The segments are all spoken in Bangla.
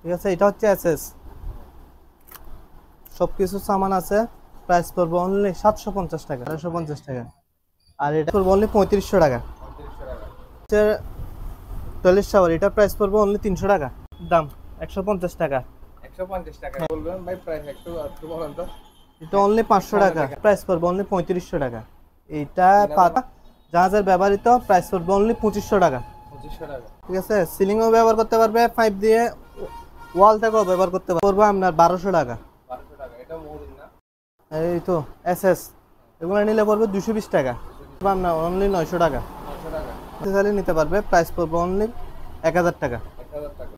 ঠিক আছে, এটা হচ্ছে এসএস, সবকিছু সামান আছে। প্রাইস পড়বে অনলি 750 টাকা, 750 টাকা। আর এটা পড়বে অনলি 3500 টাকা। টয়লেট শাওয়ার, এটা প্রাইস পড়বে অনলি 300 টাকা, দাম 150 টাকা। 150 টাকা বলবেন ভাই, প্রাইস একটু বলেন তো। এটা অনলি 500 টাকা, প্রাইস পড়বে অনলি 3500 টাকা। এটা পাতা জাহাজের ব্যবহৃত, প্রাইস পড়বে অনলি 2500 টাকা। 2500 টাকা, ঠিক আছে। সিলিংও ব্যবহার করতে পারবে, পাইপ দিয়ে ওয়াল থেকেও ব্যবহার করতে পারবে আপনার 1200 টাকা। 1200 টাকা, এটা মৌলিক না? এই তো এসএস, এগুলো নিলে পড়বে 220 টাকা, আপনার অনলি 900 টাকা। 900 টাকা নিতে পারবে, প্রাইস পড়বে অনলি 1000 টাকা। 1000 টাকা,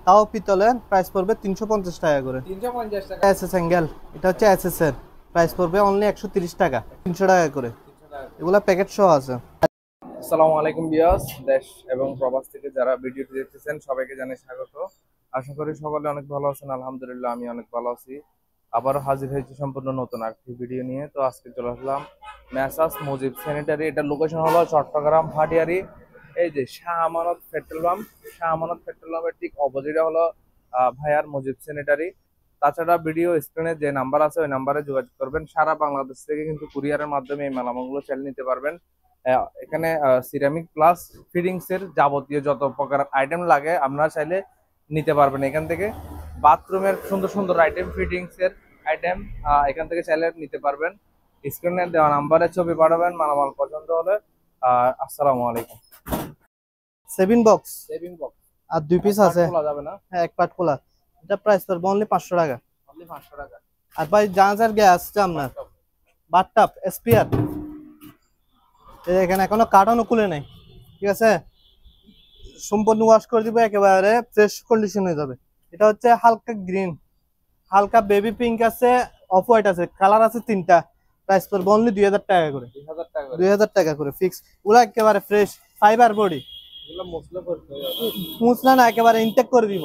তাও পিতলের, প্রাইস পড়বে 350 টাকা করে। 350 টাকা। এসএস অ্যাঙ্গেল, এটা হচ্ছে এসএস এর, প্রাইস পড়বে অনলি 130 টাকা, 300 টাকা করে। এগুলা প্যাকেট সহ আছে। আসসালামু আলাইকুম ভিউয়ার্স, দেশ এবং প্রবাস থেকে যারা ভিডিওটি দেখতেছেন সবাইকে জানাই স্বাগত। আশা করি সকলে অনেক ভালো আছেন। আলহামদুলিল্লাহ আমি অনেক ভালো আছি। আবারও হাজির হয়েছি সম্পূর্ণ নতুন আরেকটি ভিডিও নিয়ে। তো আজকে চলে আসলাম মেসার্স মুজিব স্যানিটারি। এটার লোকেশন হলো চট্টগ্রাম ভাটিয়ারি। এই যে Shah Amanat petrol pump, Shah Amanat petrol পাম্পের ঠিক অপোজিটে হলো ভাইয়ার মুজিব স্যানিটারি। তাছাড়া ভিডিও স্ক্রিনে যে নাম্বার আছে ওই নাম্বারে যোগাযোগ করবেন। সারা বাংলাদেশ থেকে কিন্তু কুরিয়ারের মাধ্যমে এই মালামালগুলো চালিয়ে নিতে পারবেন। এখানে সিরামিক প্লাস ফিটিংস এর যাবতীয় যত প্রকার আইটেম লাগে আপনারা চাইলে নিতে পারবেন এখান থেকে। বাথরুমের সুন্দর সুন্দর আইটেম, ফিটিংস এর আইটেম এখান থেকে চাইলে নিতে পারবেন। স্ক্রিনে দেওয়া নাম্বারে ছবি পাঠাবেন মালামাল পছন্দ হলে। আসসালামু আলাইকুম। সেভিং বক্স আর 2 পিস আছে, খোলা যাবে না? হ্যাঁ, এক পার্ট খোলা। এটা প্রাইস পড়বে অনলি 500 টাকা। অনলি 500 টাকা। আর ভাই জাহাজের গ্যাস আপনার বাথটাব স্পিয়ার, এখানে এখনো কার্টনও খুলে নাই। ঠিক আছে, সম্পূর্ণ ওয়াশ করে দিবে, একেবারে ফ্রেশ কন্ডিশন হয়ে যাবে। এটা হচ্ছে হালকা গ্রিন, হালকা বেবি পিঙ্ক আছে, অফ হোয়াইট আছে, কালার আছে 3টা। প্রাইস পড়বে অনলি 2000 টাকা করে। 2000 টাকা, 2000 টাকা করে ফিক্স। ওগুলা একেবারে ফ্রেশ ফাইবার বডি, এগুলো মসলা করতে হবে। মুছনা না, একেবারে ইনটেক করে দিব।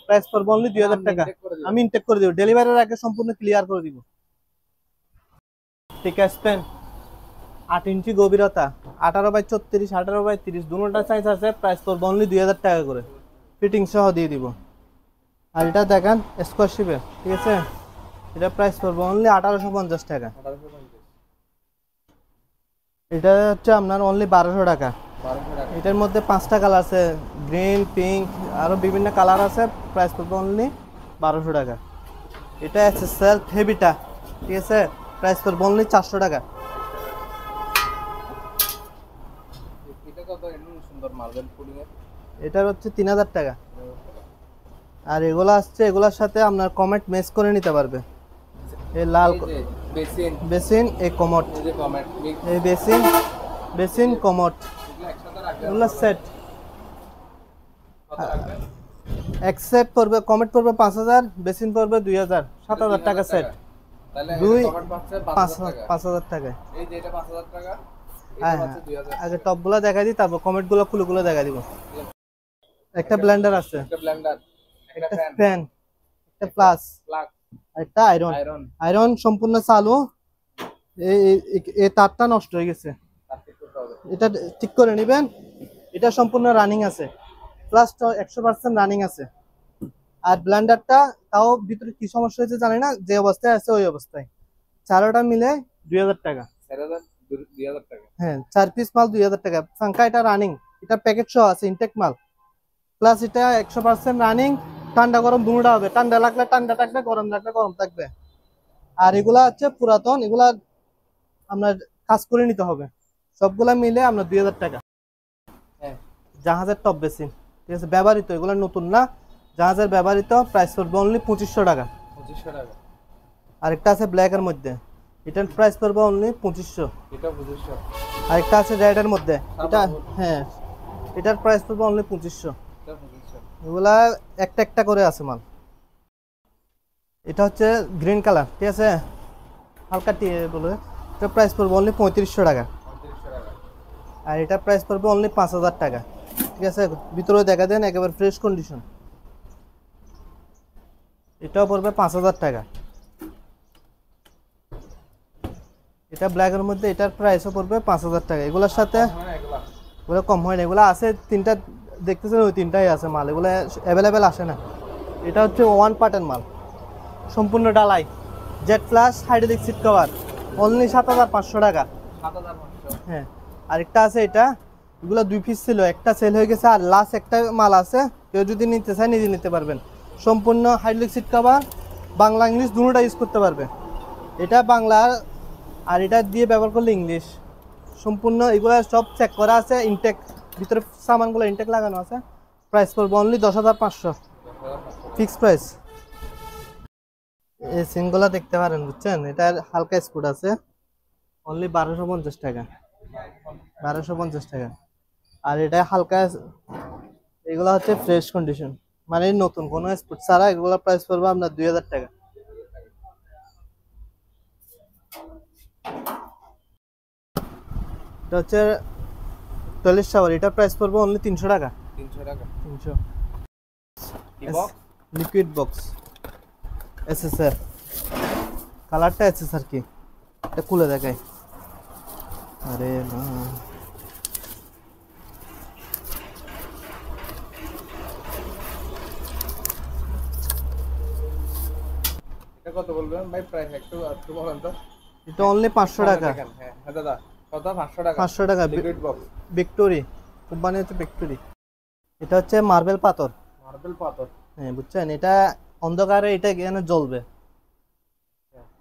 প্রাইস পড়বে অনলি 2000 টাকা। আমি ইনটেক করে দিব, ডেলিভারির আগে সম্পূর্ণ ক্লিয়ার করে দিব। ঠিক আছে, পেন 8 ইঞ্চি গভীরতা, 18x34, 18x30 দুটোটা সাইজ আছে। প্রাইস পড়বে অনলি 2000 টাকা করে, ফিটিং সহ দিয়ে দিব। আর এটা দেখেন স্কোয়ার শিপে, ঠিক আছে, এটা প্রাইস পড়বে অনলি 1850 টাকা। 1850, এটা হচ্ছে আপনার অনলি 1200 টাকা। 1200 টাকা। এটার মধ্যে 5টা কালার আছে, গ্রিন, পিঙ্ক, আরো বিভিন্ন কালার আছে। প্রাইস পড়বে অনলি 1200 টাকা। এটা এসএসএল হেভিটা, ঠিক আছে, প্রাইস পড়বে অনলি 400 টাকা। এটা কত? এমন সুন্দর মার্বেল পুডিং এর, এটার হচ্ছে 3000 টাকা। আর এগুলো আসছে, এগুলোর সাথে আপনার কমেট মেস করে নিতে পারবে। এই লাল বেসিন, বেসিন, এই কমোড, এই যে কমেট, এই বেসিন কমোড, এগুলো একসাথে রাখবেন। এগুলো সেট। কত রাখবেন? এক সেট পড়বে, কমেট পড়বে 5000, বেসিন পড়বে 2000, 7000 টাকা সেট। তাহলে দুই কমেট পাচ্ছে 5000 টাকা। 5000 টাকা। এই যে এটা 5000 টাকা, এটা হ্যাঁ, পাচ্ছে 2000। আগে টপগুলো দেখাই দিই, তারপর কমেটগুলো খুলে দেখাই দিব। একটা ব্লেন্ডার আছে, একটা ব্লেন্ডার, একটা ফ্যান, ফ্যান, একটা প্লাস, প্লাগ, একটা আয়রন। আয়রন। আয়রন সম্পূর্ণ চালু। এই তারটা নষ্ট হয়ে গেছে, তার ঠিক করতে হবে। এটা ঠিক করে নেবেন। এটা সম্পূর্ণ রানিং আছে, প্লাস 100% রানিং আছে। আর ব্লেন্ডারটা তাও ভিতরে কি সমস্যা হয়েছে জানি না, যে অবস্থায় আছে ওই অবস্থায়। চারোটা মিলে 2000 টাকা। 2000 টাকা। হ্যাঁ, 4 পিস মাল 2000 টাকা। ফাঙ্কা এটা রানিং, এটা প্যাকেট সহ আছে, ইনটেক মাল। প্লাস এটা 100% রানিং, ঠান্ডা গরম দুটোটা হবে। ঠান্ডা লাগলে ঠান্ডা থাকবে, গরম লাগলে গরম থাকবে। আর এগুলা হচ্ছে পুরাতন, এগুলা আপনার কাজ করে নিতে হবে। সবগুলা মিলে আপনার 2000 টাকা। হ্যাঁ, জাহাজের টপ বেসিন, ঠিক আছে, ব্যবহৃত, এগুলো নতুন না, জাহাজের ব্যবহৃত। প্রাইস পড়বে অনলি 2500 টাকা। 2500 টাকা। আরেকটা আছে ব্ল্যাকের মধ্যে, এটার প্রাইস পড়বে অনলি 2500। এটা 2500। আরেকটা আছে রেডের মধ্যে, এটা, হ্যাঁ, এটার প্রাইস পড়বে অনলি 2500। এটা 2500। এগুলা একটা একটা করে আছে মাল। এটা হচ্ছে গ্রিন কালার, ঠিক আছে, হালকা বলে। এটা প্রাইস পড়বে অনলি 3500 টাকা। 3500 টাকা। আর এটা প্রাইস পড়বে অনলি 5000 টাকা। ঠিক আছে, ভিতরে দেখা দেন, একেবারে ফ্রেশ কন্ডিশন। এটাও পড়বে 5000 টাকা। এটা ব্ল্যাকের মধ্যে, এটার প্রাইসও পড়বে 5000 টাকা। এগুলোর সাথে এগুলো কম হয় না, এগুলো আছে 3টা দেখতেছেন, ওই 3টাই আছে মাল, এগুলো অ্যাভেলেবেল আসে না। এটা হচ্ছে ওয়ান পার্টের মাল, সম্পূর্ণ ডালাই, Z plus hydraulic seat cover, only 7500 টাকা। 7500। হ্যাঁ, আরেকটা আছে এটা, এগুলো 2 পিস ছিল, একটা সেল হয়ে গেছে, আর লাস্ট একটা মাল আছে, কেউ যদি নিতে চায় নিজে নিতে পারবেন। সম্পূর্ণ hydraulic seat cover, Bangla English দুটোটা ইউজ করতে পারবে। এটা বাংলা আর এটা দিয়ে ব্যবহার করলে ইংলিশ। সম্পূর্ণ এগুলো সব চেক করা আছে, ইনটেক ভিতরে সামানগুলো ইনটেক লাগানো আছে। প্রাইস পড়বে অনলি 10500, ফিক্স প্রাইস। এই সিনগুলো দেখতে পারেন, বুঝছেন, এটার হালকা স্কুট আছে, অনলি 1250 টাকা, 1250 টাকা। আর এটা হালকা, এগুলো হচ্ছে ফ্রেশ কন্ডিশন, মানে নতুন কোনো স্পোর্ট ছাড়া, এগুলো প্রাইস পড়বে আপনার 2000 টাকা। এটা হচ্ছে টয়লেট শাওয়ার, এটা প্রাইস পড়বে অনলি 300 টাকা। 300 টাকা। 300 কি বক্স? লিকুইড বক্স এসএসআর, কালারটা এসএসআর কি, এটা খুলে দেখাই। আরে না, এটা কত বলবেন ভাই প্রাইস একটু একটু বলেন তো। এটা অনলি 500 টাকা। দেখেন, হ্যাঁ হ্যাঁ দাদা, কত? 500 টাকা। 500 টাকা, লিকুইড বক্স, ভিক্টোরি কোম্পানি হচ্ছে ভিক্টোরি। এটা হচ্ছে মার্বেল পাথর, মার্বেল পাথর। হ্যাঁ বুঝছেন, এটা অন্ধকারে এটা এখানে জ্বলবে।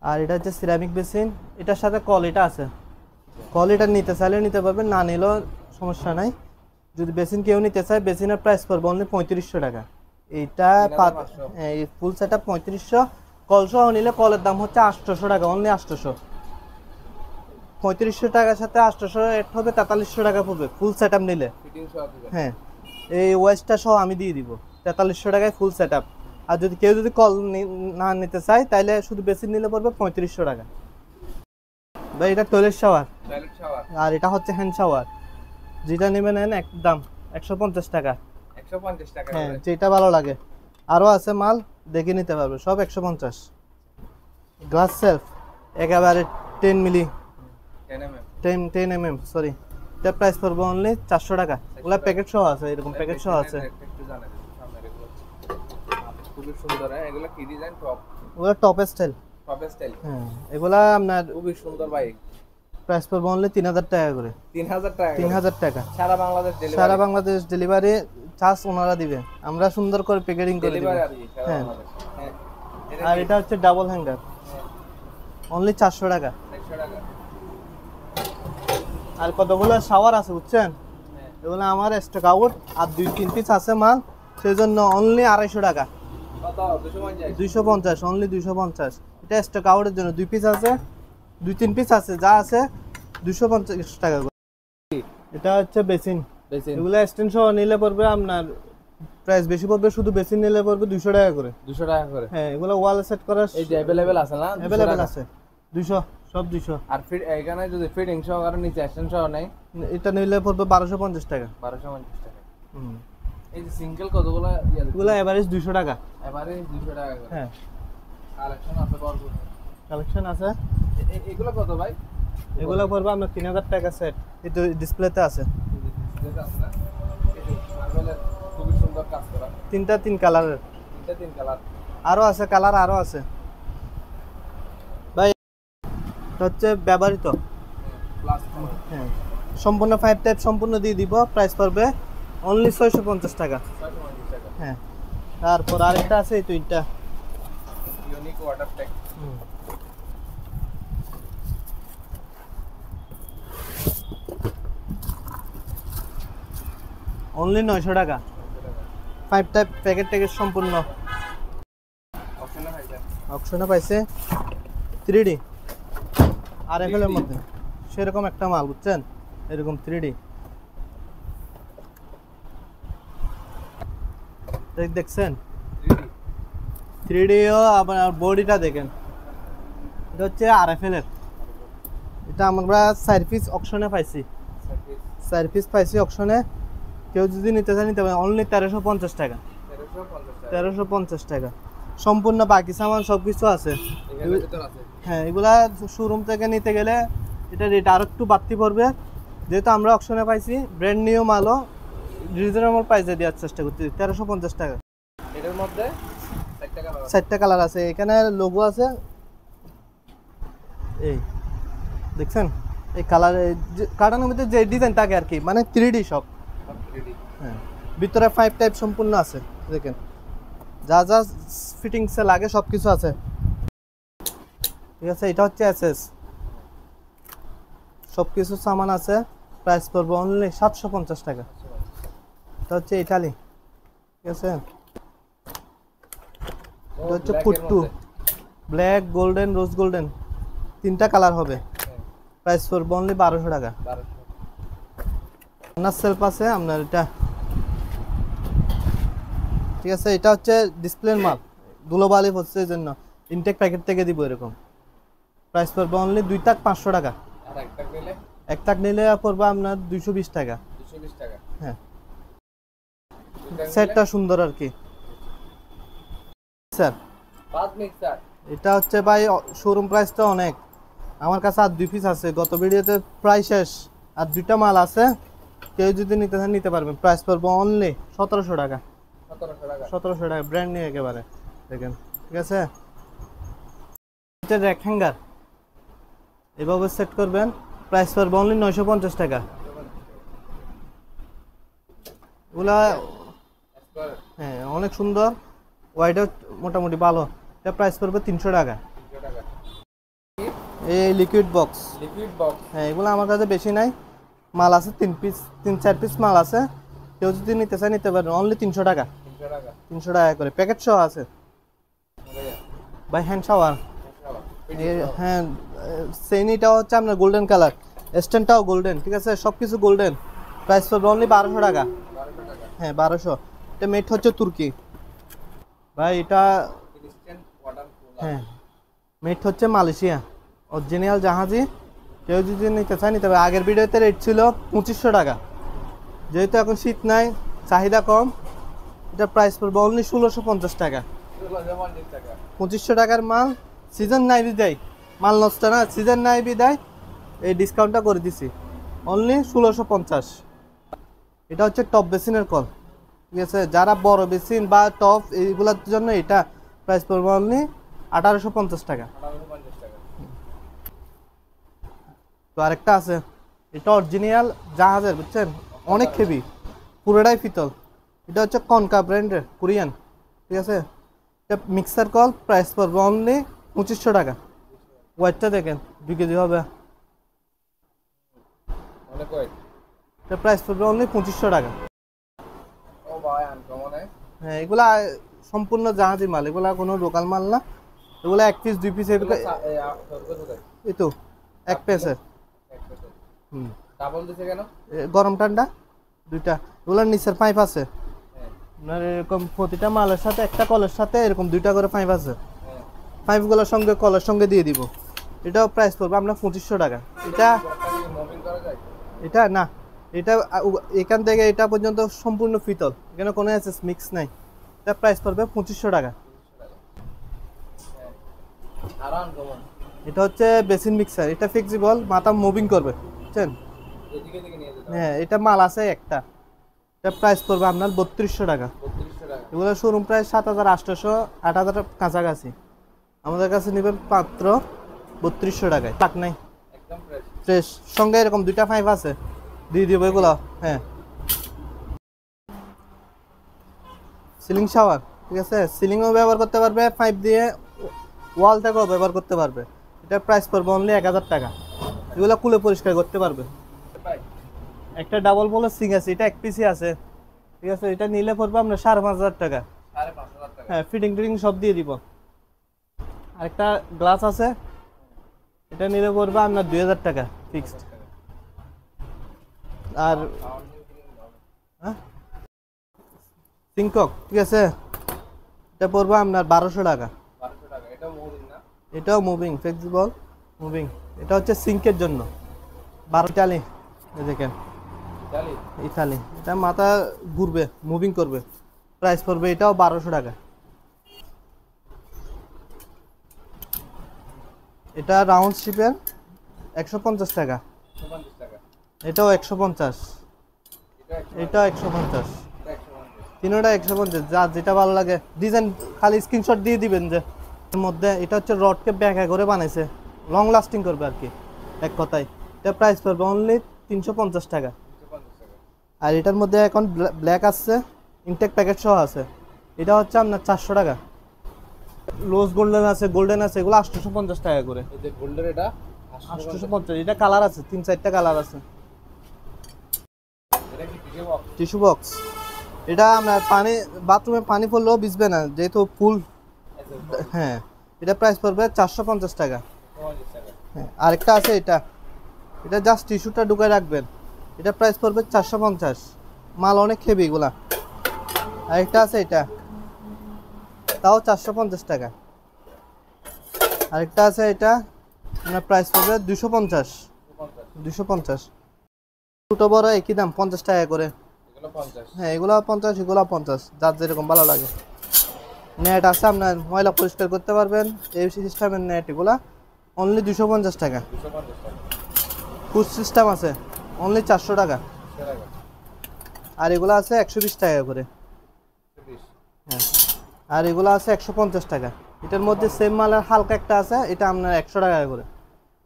আর এটা হচ্ছে সিরামিক বেসিন, এটার সাথে কল এটা আছে, কল এটা নিতে চাইলে নিতে পারবেন, না নিলেও সমস্যা নাই। যদি বেসিন কেউ নিতে চায়, বেসিনের প্রাইস পড়বে অনলি 3500 টাকা। এইটা 3500। এই ফুল সেট আপ 3500, কল সহ নিলে কলের দাম হচ্ছে 800 টাকা, অনলি 800। 3500 টাকার সাথে 800 এড হবে, 4300 টাকা পড়বে ফুল সেট আপ নিলে। ফিটিং সহ দিবেন? হ্যাঁ, এই ওয়েস্টটা সহ আমি দিয়ে দিব 4300 টাকায় ফুল সেট আপ। আর যদি কেউ যদি কল না নিতে চায়, তাহলে শুধু বেসিন নিলে পড়বে 3500 টাকা। ভাই এটা টয়লেট শাওয়ার, টয়লেট শাওয়ার। আর এটা হচ্ছে হ্যান্ড শাওয়ার, যেটা নেবেন নেন, একদম 150 টাকা। 150 টাকা। হ্যাঁ, যেটা ভালো লাগে। আরও আছে মাল, দেখে নিতে পারবে, সব 150। গ্লাস সেলফ একেবারে 10 মিলি, 10 mm সরি, এটা প্রাইস পড়বে অনলি 400 টাকা। ওগুলা প্যাকেট সহ আছে, এরকম প্যাকেট সহ আছে। একটু জানাই দিন সামনে এগুলো। খুবই সুন্দর, হ্যাঁ এগুলো কি ডিজাইন? টপ, ওগুলা টপ স্টাইল। Top style. হ্যাঁ, এগুলা আপনার খুবই সুন্দর ভাই। প্রাইস পড়বে অনলি 3000 টাকা করে। 3000 টাকা। 3000 টাকা। সারা বাংলাদেশ ডেলিভারি? সারা বাংলাদেশ ডেলিভারি চার্জ ওনারা দিবে, আমরা সুন্দর করে প্যাকেজিং করে দিব। ডেলিভারি আর কি সারা হ্যাঁ। বাংলাদেশ। হ্যাঁ। আর এটা হচ্ছে ডাবল হ্যাঙ্গার, অনলি 400 টাকা। 100 টাকা। আর কতগুলো শাওয়ার আছে বুঝছেন, হ্যাঁ। এগুলো আমার স্টক আউট, আর 2-3 পিস আছে মাল, সেজন্য অনলি 250 টাকা। কত? 250? 250, অনলি 250। এটা স্টক আউটের জন্য 2 পিস আছে, 2-3 পিস আছে, যা আছে 250 টাকা করে। এটা হচ্ছে বেসিন, বেসিন। এগুলো স্ট্যান্ড সহ নিলে পড়বে আপনার প্রাইস বেশি পড়বে, শুধু বেসিন নিলে পড়বে 200 টাকা করে। 200 টাকা করে? হ্যাঁ, এগুলো ওয়াল সেট করার এই যে अवेलेबल আছে না? अवेलेबल আছে, 200, সব 200। আর ফিট এখানে যদি ফিটিং সহ আর নিচে এক্সটেনশন সহ নাই, এটা নিলে পড়বে 1250 টাকা। 1250 টাকা। হুম, এই যে সিঙ্গেল কতগুলো ইয়া দিচ্ছে? এগুলো এভারেজ 200 টাকা। এবারে 200 টাকা করে। হ্যাঁ, কালেকশন আছে ভরপুর। কালেকশন আছে। এগুলো কত ভাই? এগুলো পড়বে আপনার 3000 টাকা সেট, এটা ডিসপ্লেতে আছে। যেটা আছে না, মার্বেলের খুবই সুন্দর কাজ করা। 3 কালারের, 3 কালার। আরো আছে কালার, আরো আছে ভাই। এটা হচ্ছে ব্যবহৃত, প্লাস হ্যাঁ, সম্পূর্ণ 5 টাইপ সম্পূর্ণ দিয়ে দিব, প্রাইস পড়বে অনলি 650 টাকা। 650 টাকা। হ্যাঁ, তারপর আরেকটা আছে এই দুইটা, ইউনিক ওয়াটার ট্যাঙ্ক। অনলি 900 টাকা। 5 টাইপ প্যাকেট ট্যাকেট সম্পূর্ণ অপশনে পাইছেন? অপশনে পাইছে 3D আর এফএল এর মধ্যে, সেরকম একটা মাল বুঝছেন, এরকম 3D দেখছেন, 3D ও আপনার বডিটা দেখেন, এটা হচ্ছে আরএফএল এর। এটা আমরা 4 পিস অপশনে পাইছি, 4 পিস পাইছি অপশনে। কেউ যদি নিতে চায় নিতে পারে, অনলি 1350 টাকা। 1350 টাকা সম্পূর্ণ, বাকি সামান সবকিছু আছে। এখানে ভিতর আছে। হ্যাঁ, এগুলা শোরুম থেকে নিতে গেলে এটা রেট আর একটু বাড়তি পড়বে, যেহেতু আমরা অপশনে পাইছি। ব্র্যান্ড নিউ মালও রিজনেবল প্রাইসে দেওয়ার চেষ্টা করছি, 1350 টাকা। এটার মধ্যে 4টা কালার আছে, এখানে লোগো আছে এই দেখছেন, এই কালার কার্টনের মধ্যে যে ডিজাইন থাকে আর কি, মানে 3D সব। হ্যাঁ, ভিতরে 5 টাইপ সম্পূর্ণ আছে, দেখেন যা যা ফিটিংসে লাগে সব কিছু আছে। ঠিক আছে, এটা হচ্ছে এসএস, সব কিছু সামান আছে। প্রাইস পড়বে অনলি 750 টাকা। এটা হচ্ছে ইটালি। ঠিক আছে, এটা হচ্ছে পুট্টু, ব্ল্যাক, গোল্ডেন, রোজ গোল্ডেন, 3টা কালার হবে। প্রাইস পড়বে অনলি 1200 টাকা। আপনার সেলফ আছে আপনার এটা। ঠিক আছে, এটা হচ্ছে ডিসপ্লের মাল, ধুলোবালি হচ্ছে এই জন্য ইনটেক প্যাকেট থেকে দিব এরকম। প্রাইস পড়বে অনলি 2 টাক 500 টাকা। আর একটা নিলে এক টাক নিলে পড়বে আপনার 220 টাকা। 220 টাকা। হ্যাঁ, সেটটা সুন্দর আর কি। স্যার বাদ মিক্সার এটা হচ্ছে ভাই শোরুম প্রাইসটা অনেক, আমার কাছে আর 2 পিস আছে, গত ভিডিওতে প্রায় শেষ, আর 2টা মাল আছে, কেউ যদি নিতে চান নিতে পারবেন। প্রাইস পড়বে অনলি 1700 টাকা। 1700 টাকা ব্র্যান্ড নিয়ে একেবারে, দেখেন। ঠিক আছে, এটা র্যাক হ্যাঙ্গার এভাবে সেট করবেন, প্রাইস পড়বে অনলি 950 টাকা। এগুলা হ্যাঁ অনেক সুন্দর, ওয়াইডও মোটামুটি ভালো। এটা প্রাইস পড়বে 300 টাকা। এই লিকুইড বক্স, হ্যাঁ এগুলো আমার কাছে বেশি নাই, মাল আছে 3-4 পিস মাল আছে, কেউ যদি নিতে চায় নিতে পারেন। অনলি 300 টাকা। 300 টাকা করে প্যাকেট সহ আছে ভাই। হ্যান্ড শাওয়ার, হ্যাঁ সেইনিটা হচ্ছে আপনার গোল্ডেন কালার, স্ট্যান্ডটাও গোল্ডেন। ঠিক আছে, সব কিছু গোল্ডেন। প্রাইস পড়বে অনলি 1200 টাকা। হ্যাঁ 1200। এটা মেড হচ্ছে তুর্কি ভাই, এটা হ্যাঁ মেড হচ্ছে মালয়েশিয়া, অরিজিনাল জাহাজি। কেউ যদি নিতে চায় নিতে পারে। আগের ভিডিওতে রেট ছিল 2500 টাকা, যেহেতু এখন শীত নাই, চাহিদা কম, এটা প্রাইস পড়বে অনলি 1650 টাকা। 2500 টাকার মাল, সিজন নাই বিদায়, মাল নষ্ট না, সিজন নাই বিদায় এই ডিসকাউন্টটা করে দিছি, অনলি 1650। এটা হচ্ছে টপ বেসিনের কল। ঠিক আছে, যারা বড় বেসিন বা টপ এইগুলোর জন্য এটা প্রাইস পড়বে অনলি 1850 টাকা। তো আরেকটা আছে, এটা অরিজিনাল জাহাজের, বুঝছেন, অনেক হেভি, পুরোটাই পিতল। এটা হচ্ছে কনকা ব্র্যান্ডের, কোরিয়ান। ঠিক আছে, এটা মিক্সার কল, প্রাইস পড়বে অনলি 2500 টাকা। ওয়েটটা দেখেন 2 কেজি হবে। এটা প্রাইস পড়বে অনলি 2500 টাকা। হ্যাঁ এগুলা সম্পূর্ণ জাহাজি মাল, এগুলা কোনো লোকাল মাল না, এগুলা 1 পিস 2 পিস এই তো 1 পিসের। গরম ঠান্ডা 2টা। এগুলোর নিচের পাইপ আছে আপনার, এরকম প্রতিটা মালের সাথে একটা কলের সাথে এরকম 2টা করে পাইপ আছে, পাইপগুলোর সঙ্গে কলের সঙ্গে দিয়ে দিব। এটাও প্রাইস পড়বে আপনার 2500 টাকা। এটা না, এটা এখান থেকে এটা পর্যন্ত সম্পূর্ণ পিতল, এখানে কোনো এসএস মিক্স নাই। এটা প্রাইস পড়বে 2500 টাকা। এটা হচ্ছে বেসিন মিক্সার, এটা ফ্লেক্সিবল, মাথা মুভিং করবে, বুঝছেন। হ্যাঁ এটা মাল আছে একটা, এটা প্রাইস পড়বে আপনার 3200 টাকা। এগুলো শোরুম প্রাইস 7800-8000 কাছাকাছি, আমাদের কাছে নেবেন মাত্র 3200 টাকায়। টাক নাই, ফ্রেশ, সঙ্গে এরকম 2টা পাইপ আছে, দিয়ে দিব এগুলো। হ্যাঁ সিলিং শাওয়ার, ঠিক আছে, সিলিংও ব্যবহার করতে পারবে, পাইপ দিয়ে ওয়াল থেকেও ব্যবহার করতে পারবে। এটার প্রাইস পড়বে অনলি 1000 টাকা। এগুলো কুলে পরিষ্কার করতে পারবে। একটা ডাবল বলের সিং আছে, এটা 1 পিসই আছে। ঠিক আছে, এটা নিলে পড়বে আপনার 5500 টাকা। হ্যাঁ ফিটিং টিটিং সব দিয়ে দিব। আরেকটা গ্লাস আছে, এটা নিলে পড়বে আপনার 2000 টাকা ফিক্সড। আর সিংকক, ঠিক আছে, এটা পড়বে আপনার 1200 টাকা। এটাও মুভিং, ফ্লেক্সিবল মুভিং। এটা হচ্ছে সিঙ্কের জন্য, 12 ইটালি, দেখেন ইটালি, এটা মাথা ঘুরবে, মুভিং করবে। প্রাইস পড়বে এটাও 1200 টাকা। এটা রাউন্ড শিপের 150 টাকা। এটাও 150, এটাও 150। তিনোটা 150, যার যেটা ভালো লাগে ডিজাইন খালি স্ক্রিনশট দিয়ে দিবেন। যে এর মধ্যে এটা হচ্ছে রডকে ব্যাকা করে বানাইছে, লং লাস্টিং করবে আর কি এক কথায়। এটা প্রাইস পড়বে অনলি 350 টাকা। 350 টাকা। আর এটার মধ্যে এখন ব্ল্যাক আসছে, ইনটেক প্যাকেট সহ আছে, এটা হচ্ছে আপনার 400 টাকা। রোজ গোল্ডেন আছে, গোল্ডেন আছে, এগুলো 850 টাকা করে। এই যে গোল্ডের এটা 850, এটা কালার আছে 3-4টা কালার আছে। এটা কি টিকে বক্স? টিস্যু বক্স, এটা আপনার পানি বাথরুমে পানি পড়লেও ভিজবে না যেহেতু ফুল। হ্যাঁ, এটা প্রাইস পড়বে 450 টাকা। 450 টাকা। হ্যাঁ, আরেকটা আছে এটা, এটা জাস্ট টিস্যুটা ঢুকায় রাখবেন, এটা প্রাইস পড়বে 450। মাল অনেক হেভি এগুলা। আরেকটা আছে এটা, তাও 450 টাকা। আরেকটা আছে এটা, আপনার প্রাইস পড়বে 250। 250, ছোট বড় একই দাম, 50 টাকা করে। এগুলো 50। হ্যাঁ, এগুলো 50, এগুলো 50, যার যেরকম ভালো লাগে। নেট আছে আপনার, ময়লা পরিষ্কার করতে পারবেন, এই সিস্টেমের নেট, এগুলা অনলি 250 টাকা। 250 টাকা। পুশ সিস্টেম আছে, অনলি 400 টাকা। 400 টাকা। আর এগুলো আছে 120 টাকা করে। 120। হ্যাঁ, আর এগুলো আছে 150 টাকা। এটার মধ্যে সেম মালের হালকা একটা আছে, এটা আপনার 100 টাকা করে।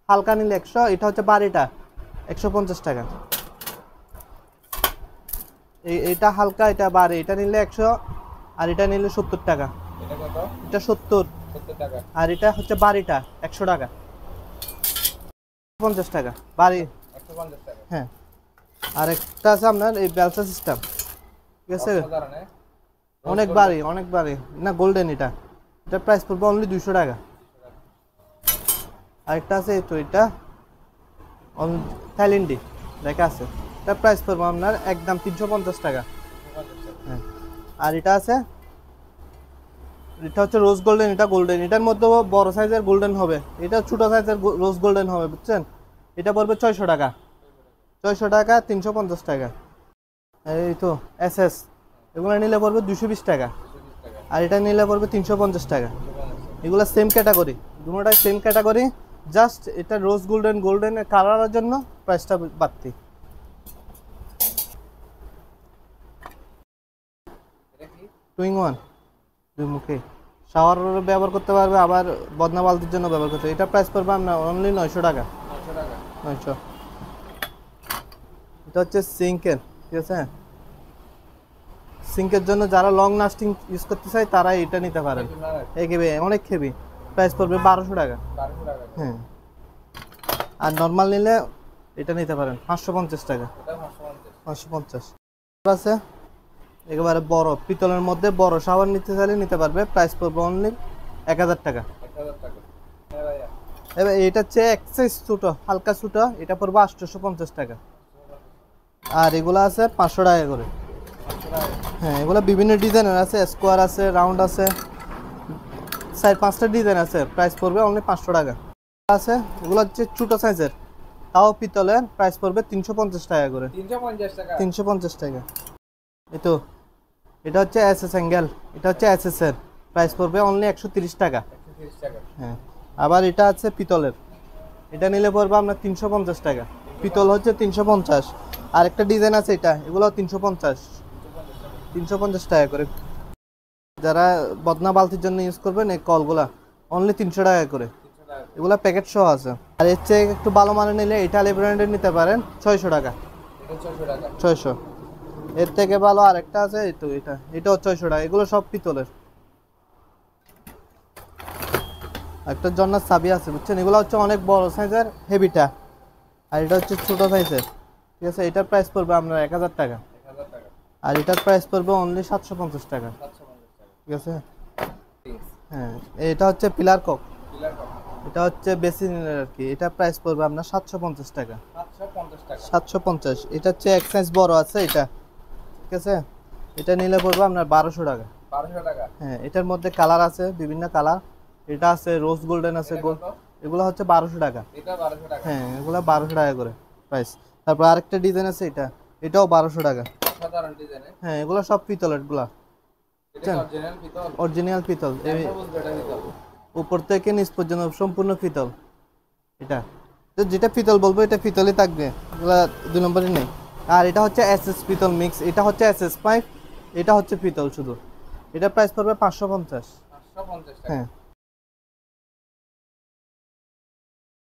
হালকা নিলে 100, এটা হচ্ছে বাড়িটা 150 টাকা। এটা হালকা, এটা বাড়ি, এটা নিলে 100, আর এটা নিলে 70 টাকা। এটা কত? এটা 70, 70 টাকা। আর এটা হচ্ছে বাড়িটা 100 টাকা। 50 টাকা বাড়ি। 150 টাকা। হ্যাঁ, আর একটা আছে আপনার এই বেলসা সিস্টেম, ঠিক আছে, অসাধারণ, হ্যাঁ? অনেক বাড়ি, অনেক বাড়ি না, গোল্ডেন। এটা এটা প্রাইস পড়বে অনলি 200 টাকা। আরেকটা আছে এই তো, এটা থাইল্যান্ডি দেখা আছে, এটা প্রাইস পড়বে আপনার একদম 350 টাকা। 350 টাকা। হ্যাঁ, আর এটা আছে, এটা হচ্ছে রোজ গোল্ডেন, এটা গোল্ডেন, এটার মধ্যে বড় সাইজের গোল্ডেন হবে, এটা ছোট সাইজের রোজ গোল্ডেন হবে, বুঝছেন? এটা পড়বে 600 টাকা। 600 টাকা, 350 টাকা। এই তো এসএস, এগুলো নিলে পড়বে 220 টাকা। 220 টাকা। আর এটা নিলে পড়বে 350 টাকা। 350 এগুলো সেম ক্যাটাগরি, দুটোটাই সেম ক্যাটাগরি, জাস্ট এটা রোজ গোল্ডেন, গোল্ডেনের কালারের জন্য প্রাইসটা বাড়তি। এটা কি? টুইং ওয়ান, দুই মুখে শাওয়ার ব্যবহার করতে পারবে, আবার বদনা বালতির জন্য ব্যবহার করতে। এটা প্রাইস পড়বে আপনার অনলি 900 টাকা। 900 টাকা। 900। এটা হচ্ছে সিঙ্কের, ঠিক আছে, সিঙ্কের জন্য যারা লং লাস্টিং ইউজ করতে চায় তারা এটা নিতে পারেন। একেবারে অনেক হেভি, প্রাইস পড়বে 1200 টাকা। 1200 টাকা। হ্যাঁ, আর নর্মাল নিলে এটা নিতে পারেন 550 টাকা। এটা 550। 550 আছে। একেবারে বড় পিতলের মধ্যে বড় শাওয়ার নিতে চাইলে নিতে পারবে, প্রাইস পড়বে অনলি 1000 টাকা। 1000 টাকা। হ্যাঁ ভাইয়া। এবার এটা হচ্ছে এক সাইজ ছোট, হালকা ছোট, এটা পড়বে 850 টাকা। আর এগুলো আছে 500 টাকা করে। 500 টাকা। হ্যাঁ, এগুলো বিভিন্ন ডিজাইনের আছে, স্কোয়ার আছে, রাউন্ড আছে, 4-5টা ডিজাইন আছে, প্রাইস পড়বে অনলি 500 টাকা। আছে এগুলো হচ্ছে ছোট সাইজের, তাও পিতলের, প্রাইস পড়বে 350 টাকা করে। 350 টাকা। 350 টাকা। এই তো এটা হচ্ছে এসএস অ্যাঙ্গেল, এটা হচ্ছে এসএস এর, প্রাইস পড়বে অনলি 130 টাকা। 130 টাকা। হ্যাঁ, আবার এটা আছে পিতলের, এটা নিলে পড়বে আপনার 350 টাকা। পিতল হচ্ছে 350। আর একটা ডিজাইন আছে এটা, এগুলো 350। 350 টাকা করে। যারা বদনা বালতির জন্য ইউজ করবেন এই কলগুলা অনলি 300 টাকা করে। 300 টাকা। এগুলা প্যাকেট সহ আছে। আর এর চেয়ে একটু ভালো মানের নিলে ইটালি ব্র্যান্ডের নিতে পারেন 600 টাকা। এটা 600 টাকা। 600। এর থেকে ভালো আরেকটা আছে, এই তো এটাও 600 টাকা। এগুলো সব পিতলের। একটা জন্নার চাবি আছে, বুঝছেন, এগুলো হচ্ছে অনেক বড় সাইজের হেভিটা, আর এটা হচ্ছে ছোট সাইজের, ঠিক আছে। এটার প্রাইস পড়বে আপনার 1000 টাকা। 1000 টাকা। আর এটার প্রাইস পড়বে অনলি 750 টাকা, 750 টাকা। ঠিক আছে। Things। হ্যাঁ, এটা হচ্ছে পিলার কক, পিলার কত? এটা হচ্ছে বেসিনের আর কি। এটা প্রাইস পড়বে আপনার 750 টাকা। 750 টাকা। 750। এটা হচ্ছে এক সাইজ বড় আছে এটা, ঠিক আছে। এটা নিলে পড়বে আপনার 1200 টাকা। 1200 টাকা। হ্যাঁ, এটার মধ্যে কালার আছে, বিভিন্ন কালার। এটা আছে রোজ গোল্ডেন আছে, এটা কত? এগুলো হচ্ছে 1200 টাকা। এটা 1200 টাকা। হ্যাঁ, এগুলো 1200 টাকা করে প্রাইস। তারপর আরেকটা ডিজাইন আছে, এটাও 1200 টাকা। সাধারণ ডিজাইনে। হ্যাঁ, এগুলো সব পিতলের গুলা, এটা অরিজিনাল পিতল। অরিজিনাল পিতল। এই এটা বুঝবে এটা পিতল। উপর থেকে নিচ পর্যন্ত সম্পূর্ণ পিতল। এটা তো যেটা পিতল বলবো এটা পিতলই থাকবে, এগুলা দুই নম্বরই নেই। আর এটা হচ্ছে এসএস পিতল মিক্স, এটা হচ্ছে এসএস পাইপ, এটা হচ্ছে পিতল শুধু, এটা প্রাইস পড়বে 550। 550 টাকা। হ্যাঁ